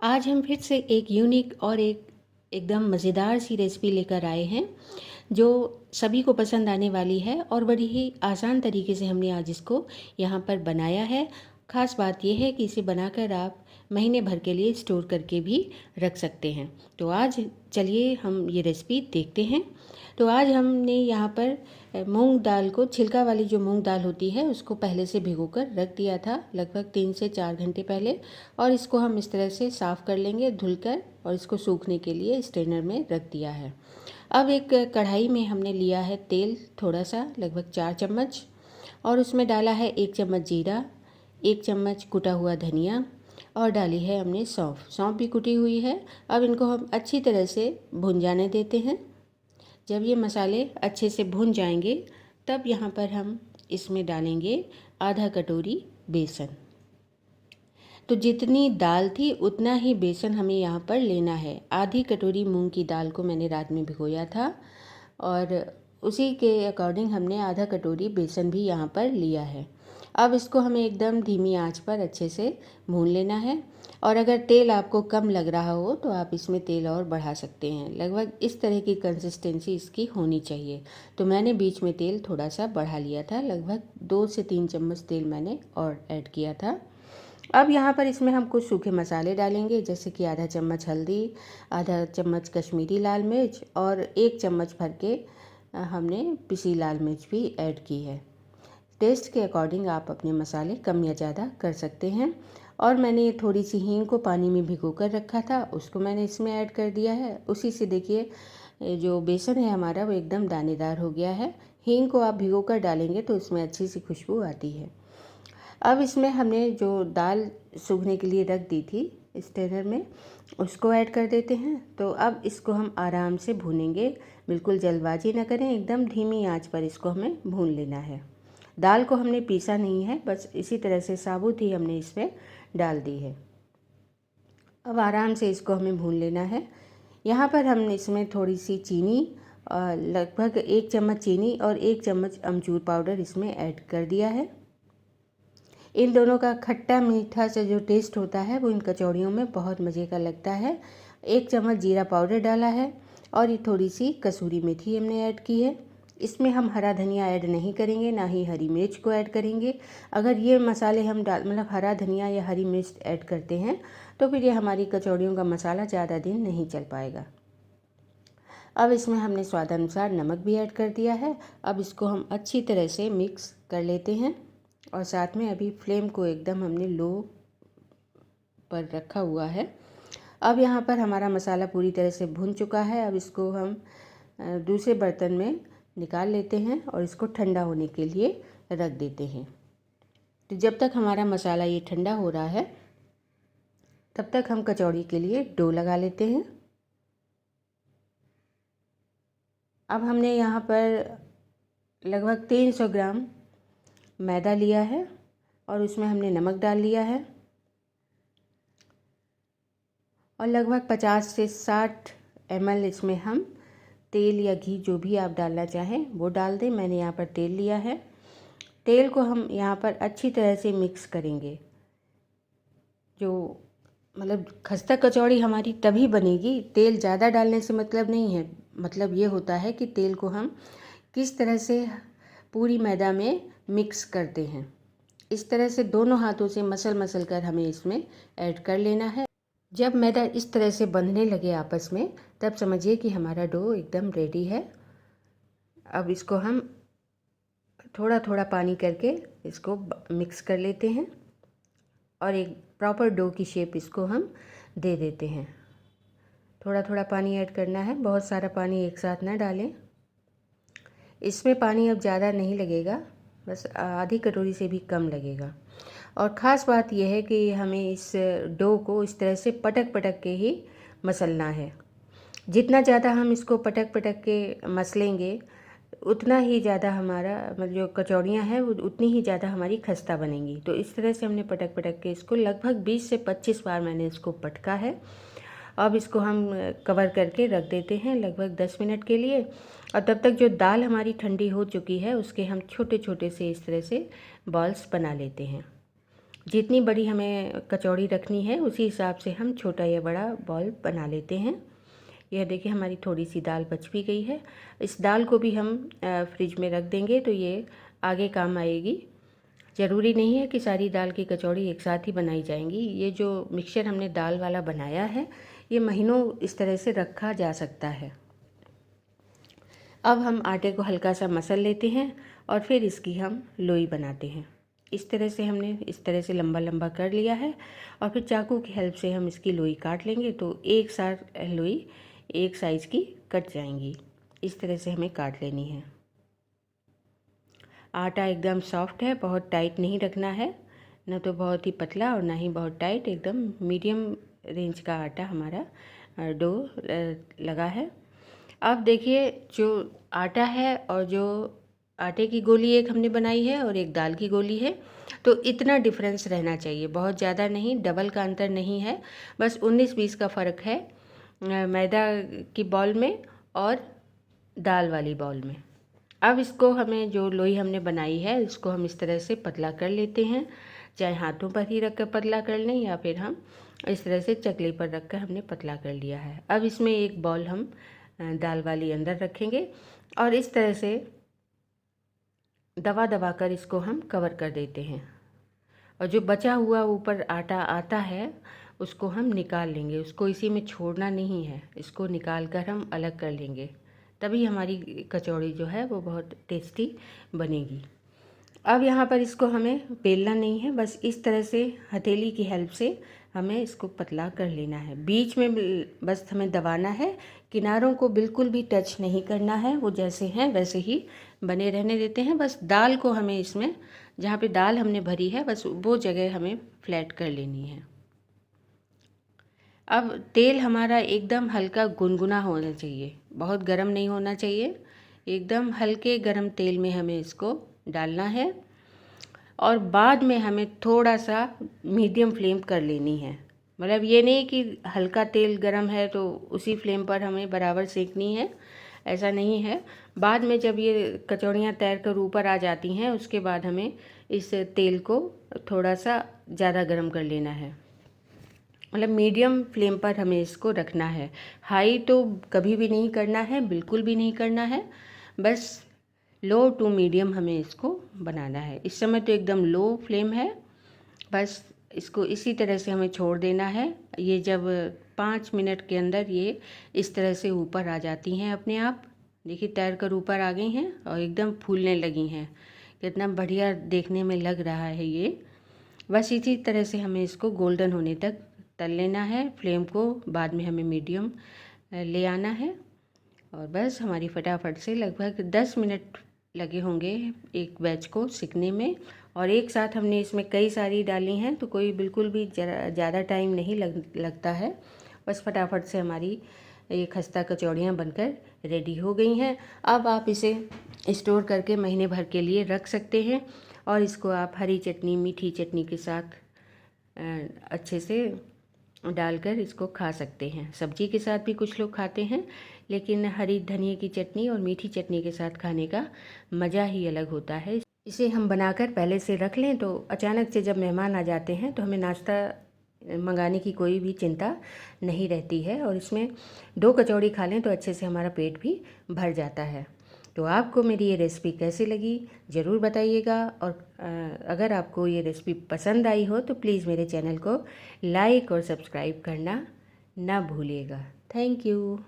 आज हम फिर से एक यूनिक और एकदम मज़ेदार सी रेसिपी लेकर आए हैं जो सभी को पसंद आने वाली है और बड़ी ही आसान तरीके से हमने आज इसको यहाँ पर बनाया है। ख़ास बात यह है कि इसे बनाकर आप महीने भर के लिए स्टोर करके भी रख सकते हैं। तो आज चलिए हम ये रेसिपी देखते हैं। तो आज हमने यहाँ पर मूंग दाल को, छिलका वाली जो मूंग दाल होती है, उसको पहले से भिगोकर रख दिया था लगभग 3 से 4 घंटे पहले। और इसको हम इस तरह से साफ़ कर लेंगे धुलकर और इसको सूखने के लिए स्ट्रेनर में रख दिया है। अब एक कढ़ाई में हमने लिया है तेल, थोड़ा सा, लगभग 4 चम्मच, और उसमें डाला है 1 चम्मच जीरा, 1 चम्मच कुटा हुआ धनिया, और डाली है हमने सौंफ भी कुटी हुई है। अब इनको हम अच्छी तरह से भून जाने देते हैं। जब ये मसाले अच्छे से भून जाएंगे तब यहाँ पर हम इसमें डालेंगे आधा कटोरी बेसन। तो जितनी दाल थी उतना ही बेसन हमें यहाँ पर लेना है। आधी कटोरी मूंग की दाल को मैंने रात में भिगोया था और उसी के अकॉर्डिंग हमने आधा कटोरी बेसन भी यहाँ पर लिया है। अब इसको हमें एकदम धीमी आंच पर अच्छे से भून लेना है। और अगर तेल आपको कम लग रहा हो तो आप इसमें तेल और बढ़ा सकते हैं। लगभग इस तरह की कंसिस्टेंसी इसकी होनी चाहिए। तो मैंने बीच में तेल थोड़ा सा बढ़ा लिया था, लगभग 2 से 3 चम्मच तेल मैंने और ऐड किया था। अब यहाँ पर इसमें हम कुछ सूखे मसाले डालेंगे, जैसे कि आधा चम्मच हल्दी, आधा चम्मच कश्मीरी लाल मिर्च और 1 चम्मच भर के हमने पिसी लाल मिर्च भी ऐड की है। टेस्ट के अकॉर्डिंग आप अपने मसाले कम या ज़्यादा कर सकते हैं। और मैंने ये थोड़ी सी हींग को पानी में भिगो कर रखा था, उसको मैंने इसमें ऐड कर दिया है। उसी से देखिए जो बेसन है हमारा वो एकदम दानेदार हो गया है। हींग को आप भिगो कर डालेंगे तो इसमें अच्छी सी खुशबू आती है। अब इसमें हमने जो दाल सूखने के लिए रख दी थी स्ट्रेनर में, उसको ऐड कर देते हैं। तो अब इसको हम आराम से भूनेंगे, बिल्कुल जल्दबाजी ना करें, एकदम धीमी आंच पर इसको हमें भून लेना है। दाल को हमने पीसा नहीं है, बस इसी तरह से साबुत ही हमने इसमें डाल दी है। अब आराम से इसको हमें भून लेना है। यहाँ पर हमने इसमें थोड़ी सी चीनी, लगभग 1 चम्मच चीनी और 1 चम्मच अमचूर पाउडर इसमें ऐड कर दिया है। इन दोनों का खट्टा मीठा से जो टेस्ट होता है वो इन कचौड़ियों में बहुत मज़े का लगता है। 1 चम्मच जीरा पाउडर डाला है और ये थोड़ी सी कसूरी मेथी हमने ऐड की है। इसमें हम हरा धनिया ऐड नहीं करेंगे, ना ही हरी मिर्च को ऐड करेंगे। अगर ये मसाले हम मतलब हरा धनिया या हरी मिर्च ऐड करते हैं तो फिर ये हमारी कचौड़ियों का मसाला ज़्यादा दिन नहीं चल पाएगा। अब इसमें हमने स्वादानुसार नमक भी ऐड कर दिया है। अब इसको हम अच्छी तरह से मिक्स कर लेते हैं और साथ में अभी फ्लेम को एकदम हमने लो पर रखा हुआ है। अब यहाँ पर हमारा मसाला पूरी तरह से भुन चुका है। अब इसको हम दूसरे बर्तन में निकाल लेते हैं और इसको ठंडा होने के लिए रख देते हैं। तो जब तक हमारा मसाला ये ठंडा हो रहा है तब तक हम कचौड़ी के लिए डो लगा लेते हैं। अब हमने यहाँ पर लगभग 300 ग्राम मैदा लिया है और उसमें हमने नमक डाल लिया है और लगभग 50 से 60 ml इसमें हम तेल या घी, जो भी आप डालना चाहें वो डाल दें। मैंने यहाँ पर तेल लिया है। तेल को हम यहाँ पर अच्छी तरह से मिक्स करेंगे। जो मतलब खस्ता कचौड़ी हमारी तभी बनेगी, तेल ज़्यादा डालने से मतलब नहीं है। मतलब ये होता है कि तेल को हम किस तरह से पूरी मैदा में मिक्स करते हैं। इस तरह से दोनों हाथों से मसल कर हमें इसमें ऐड कर लेना है। जब मैदा इस तरह से बंधने लगे आपस में तब समझिए कि हमारा डो एकदम रेडी है। अब इसको हम थोड़ा थोड़ा पानी करके इसको मिक्स कर लेते हैं और एक प्रॉपर डो की शेप इसको हम दे देते हैं। थोड़ा थोड़ा पानी ऐड करना है, बहुत सारा पानी एक साथ ना डालें। इसमें पानी अब ज़्यादा नहीं लगेगा, बस आधी कटोरी से भी कम लगेगा। और ख़ास बात यह है कि हमें इस डो को इस तरह से पटक पटक के ही मसलना है। जितना ज़्यादा हम इसको पटक पटक के मसलेंगे उतना ही ज़्यादा हमारा मतलब जो कचौड़ियाँ हैं वो उतनी ही ज़्यादा हमारी खस्ता बनेंगी। तो इस तरह से हमने पटक पटक के इसको लगभग 20 से 25 बार मैंने इसको पटका है। अब इसको हम कवर करके रख देते हैं लगभग 10 मिनट के लिए। और तब तक जो दाल हमारी ठंडी हो चुकी है उसके हम छोटे छोटे से इस तरह से बॉल्स बना लेते हैं। जितनी बड़ी हमें कचौड़ी रखनी है उसी हिसाब से हम छोटा या बड़ा बॉल बना लेते हैं। यह देखिए हमारी थोड़ी सी दाल बच भी गई है। इस दाल को भी हम फ्रिज में रख देंगे तो ये आगे काम आएगी। ज़रूरी नहीं है कि सारी दाल की कचौड़ी एक साथ ही बनाई जाएंगी। ये जो मिक्सचर हमने दाल वाला बनाया है ये महीनों इस तरह से रखा जा सकता है। अब हम आटे को हल्का सा मसल लेते हैं और फिर इसकी हम लोई बनाते हैं। इस तरह से हमने इस तरह से लंबा लंबा कर लिया है और फिर चाकू की हेल्प से हम इसकी लोई काट लेंगे तो एक साथ लोई एक साइज़ की कट जाएंगी। इस तरह से हमें काट लेनी है। आटा एकदम सॉफ्ट है, बहुत टाइट नहीं रखना है, न तो बहुत ही पतला और ना ही बहुत टाइट, एकदम मीडियम रेंज का आटा हमारा डो लगा है। अब देखिए जो आटा है और जो आटे की गोली एक हमने बनाई है और एक दाल की गोली है तो इतना डिफरेंस रहना चाहिए, बहुत ज़्यादा नहीं, डबल का अंतर नहीं है, बस 19-20 का फ़र्क है मैदा की बॉल में और दाल वाली बॉल में। अब इसको हमें जो लोई हमने बनाई है इसको हम इस तरह से पतला कर लेते हैं, चाहे हाथों पर ही रख कर पतला कर लें या फिर हम इस तरह से चकले पर रख कर हमने पतला कर लिया है। अब इसमें एक बॉल हम दाल वाली अंदर रखेंगे और इस तरह से दबा दबा कर इसको हम कवर कर देते हैं और जो बचा हुआ ऊपर आटा आता है उसको हम निकाल लेंगे। उसको इसी में छोड़ना नहीं है, इसको निकाल कर हम अलग कर लेंगे, तभी हमारी कचौड़ी जो है वो बहुत टेस्टी बनेगी। अब यहाँ पर इसको हमें बेलना नहीं है, बस इस तरह से हथेली की हेल्प से हमें इसको पतला कर लेना है। बीच में बस हमें दबाना है, किनारों को बिल्कुल भी टच नहीं करना है, वो जैसे हैं वैसे ही बने रहने देते हैं। बस दाल को हमें इसमें जहाँ पे दाल हमने भरी है बस वो जगह हमें फ्लैट कर लेनी है। अब तेल हमारा एकदम हल्का गुनगुना होना चाहिए, बहुत गर्म नहीं होना चाहिए, एकदम हल्के गर्म तेल में हमें इसको डालना है और बाद में हमें थोड़ा सा मीडियम फ्लेम कर लेनी है। मतलब ये नहीं कि हल्का तेल गरम है तो उसी फ्लेम पर हमें बराबर सेकनी है, ऐसा नहीं है। बाद में जब ये कचौड़ियाँ तैर कर ऊपर आ जाती हैं उसके बाद हमें इस तेल को थोड़ा सा ज़्यादा गरम कर लेना है। मतलब मीडियम फ्लेम पर हमें इसको रखना है, हाई तो कभी भी नहीं करना है, बिल्कुल भी नहीं करना है, बस लो टू मीडियम हमें इसको बनाना है। इस समय तो एकदम लो फ्लेम है, बस इसको इसी तरह से हमें छोड़ देना है। ये जब 5 मिनट के अंदर ये इस तरह से ऊपर आ जाती हैं अपने आप, देखिए तैर कर ऊपर आ गई हैं और एकदम फूलने लगी हैं, कितना बढ़िया देखने में लग रहा है ये। बस इसी तरह से हमें इसको गोल्डन होने तक तल लेना है। फ्लेम को बाद में हमें मीडियम ले आना है और बस हमारी फटाफट से लगभग 10 मिनट लगे होंगे एक बैच को सिकने में। और एक साथ हमने इसमें कई सारी डाली हैं तो कोई बिल्कुल भी ज़्यादा टाइम नहीं लगता है। बस फटाफट से हमारी ये खस्ता कचौड़ियाँ बनकर रेडी हो गई हैं। अब आप इसे स्टोर करके महीने भर के लिए रख सकते हैं और इसको आप हरी चटनी, मीठी चटनी के साथ अच्छे से डालकर इसको खा सकते हैं। सब्जी के साथ भी कुछ लोग खाते हैं, लेकिन हरी धनिया की चटनी और मीठी चटनी के साथ खाने का मज़ा ही अलग होता है। इसे हम बनाकर पहले से रख लें तो अचानक से जब मेहमान आ जाते हैं तो हमें नाश्ता मंगाने की कोई भी चिंता नहीं रहती है और इसमें 2 कचौड़ी खा लें तो अच्छे से हमारा पेट भी भर जाता है। तो आपको मेरी ये रेसिपी कैसी लगी ज़रूर बताइएगा और अगर आपको ये रेसिपी पसंद आई हो तो प्लीज़ मेरे चैनल को लाइक और सब्सक्राइब करना ना भूलिएगा। Thank you.